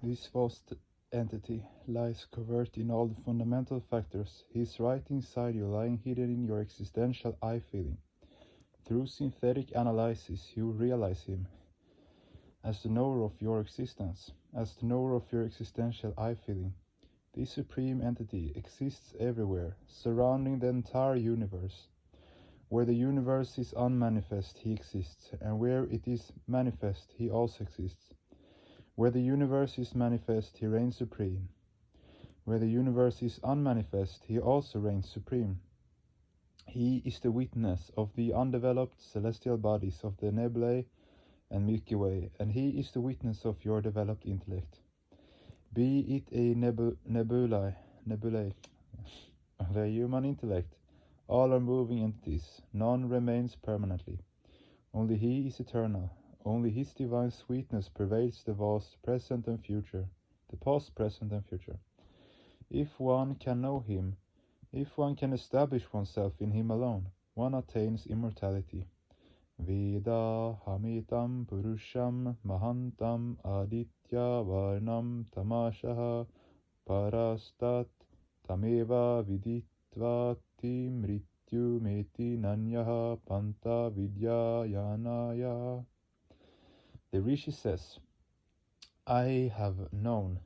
This vast entity lies covert in all the fundamental factors. He is right inside you, lying hidden in your existential I feeling. Through synthetic analysis, you realize him as the knower of your existence, as the knower of your existential I feeling. This supreme entity exists everywhere, surrounding the entire universe. Where the universe is unmanifest, he exists, and where it is manifest, he also exists. Where the universe is manifest, he reigns supreme. Where the universe is unmanifest, he also reigns supreme. He is the witness of the undeveloped celestial bodies of the nebulae and Milky Way, and he is the witness of your developed intellect. Be it a nebulae, the human intellect, all are moving entities, none remains permanently. Only he is eternal. Only his divine sweetness pervades the vast present and future, the past, present, and future. If one can know him, if one can establish oneself in him alone, one attains immortality. Veda hamitam purusham mahantam aditya varnam tamashaha parastat tameva viditvati mrityu meti nanyaha panta vidyayanaya. The Rishi says, I have known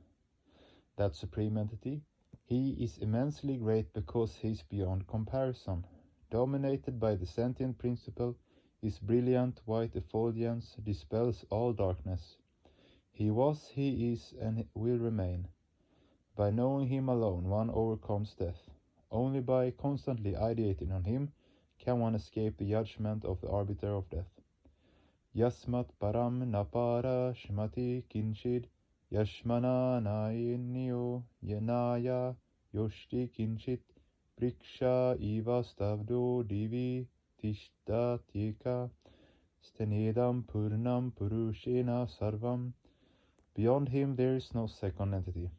that supreme entity. He is immensely great because he is beyond comparison. Dominated by the sentient principle, his brilliant white effulgence dispels all darkness. He was, he is, and will remain. By knowing him alone, one overcomes death. Only by constantly ideating on him can one escape the judgment of the arbiter of death. Yasmat param napara shmati kinchid yashmana nainyo yenaya yoshti kinchit priksha iva stavdo divi tishtatika stenedam purnam purushena sarvam. Beyond him there is no second entity.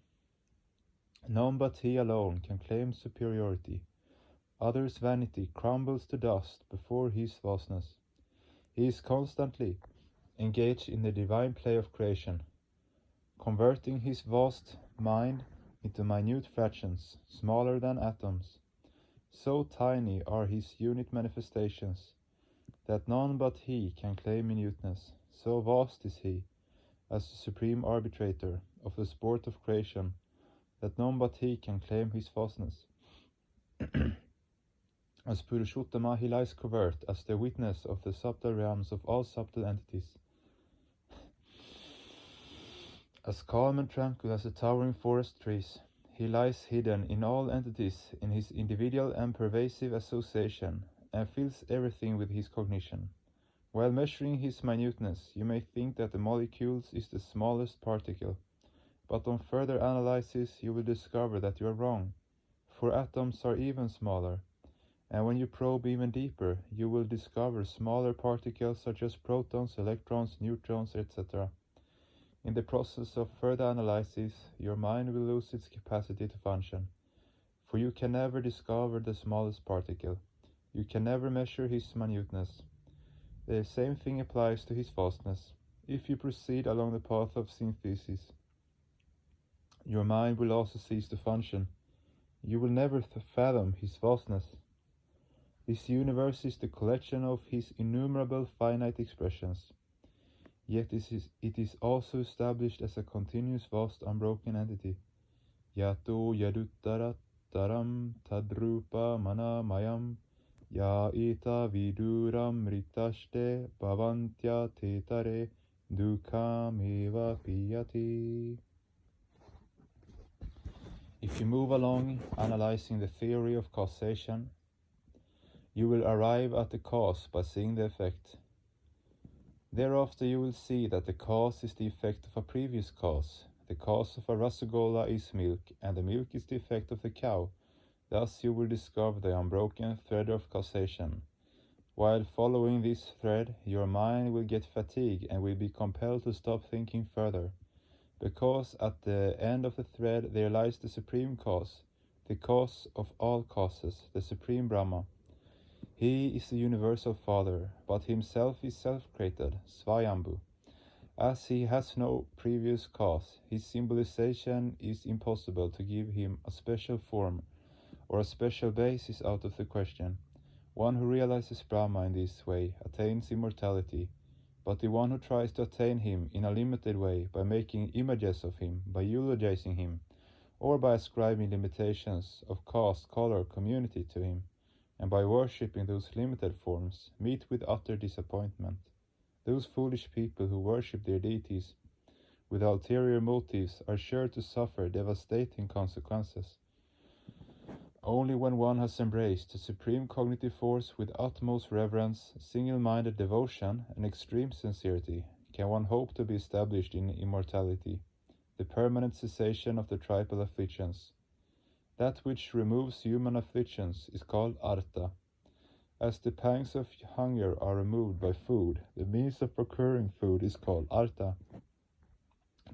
None but he alone can claim superiority. Others' vanity crumbles to dust before his vastness. He is constantly engaged in the divine play of creation, converting his vast mind into minute fractions, smaller than atoms. So tiny are his unit manifestations that none but he can claim minuteness. So vast is he, as the supreme arbitrator of the sport of creation, that none but he can claim his vastness. As Purushottama, he lies covert as the witness of the subtle realms of all subtle entities. As calm and tranquil as the towering forest trees, he lies hidden in all entities in his individual and pervasive association, and fills everything with his cognition. While measuring his minuteness, you may think that the molecules is the smallest particle, but on further analysis you will discover that you are wrong, for atoms are even smaller. And when you probe even deeper, you will discover smaller particles such as protons, electrons, neutrons, etc. In the process of further analysis, your mind will lose its capacity to function, for you can never discover the smallest particle. You can never measure his minuteness. The same thing applies to his vastness. If you proceed along the path of synthesis, your mind will also cease to function. You will never fathom his vastness. This universe is the collection of his innumerable finite expressions. Yet it is also established as a continuous vast unbroken entity. Yato yaduttarat taram tadrupa mana mayam ya ita viduram ritashte bhavantya tetare dukkam eva piyati. If you move along analyzing the theory of causation, you will arrive at the cause by seeing the effect. Thereafter you will see that the cause is the effect of a previous cause. The cause of a rasagola is milk, and the milk is the effect of the cow. Thus you will discover the unbroken thread of causation. While following this thread, your mind will get fatigued and will be compelled to stop thinking further, because at the end of the thread there lies the supreme cause, the cause of all causes, the supreme Brahma. He is the universal Father, but himself is self-created, Svayambhu. As he has no previous cause, his symbolization is impossible. To give him a special form or a special base is out of the question. One who realizes Brahma in this way attains immortality, but the one who tries to attain him in a limited way by making images of him, by eulogizing him, or by ascribing limitations of caste, color, community to him, and by worshipping those limited forms, meet with utter disappointment. Those foolish people who worship their deities with ulterior motives are sure to suffer devastating consequences. Only when one has embraced the supreme cognitive force with utmost reverence, single-minded devotion, and extreme sincerity can one hope to be established in immortality, the permanent cessation of the tribal afflictions. That which removes human afflictions is called artha. As the pangs of hunger are removed by food, the means of procuring food is called artha.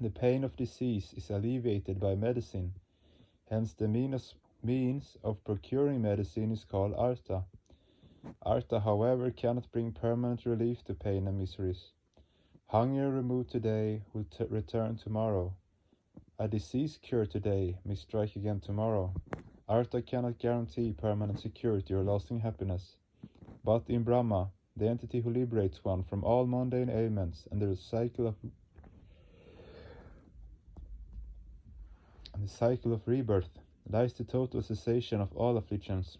The pain of disease is alleviated by medicine, hence the means of procuring medicine is called artha. Artha, however, cannot bring permanent relief to pain and miseries. Hunger removed today will return tomorrow. A disease cured today may strike again tomorrow. Artha cannot guarantee permanent security or lasting happiness. But in Brahma, the entity who liberates one from all mundane ailments and the cycle of rebirth, lies the total cessation of all afflictions,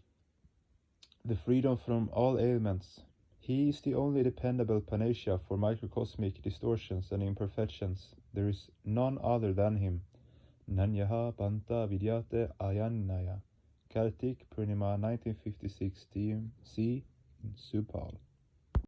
the freedom from all ailments. He is the only dependable panacea for microcosmic distortions and imperfections. There is none other than him. Nanyaha Panta Vidyate Ayanaya. Kartik Purnima 1956 TMC in Subhal.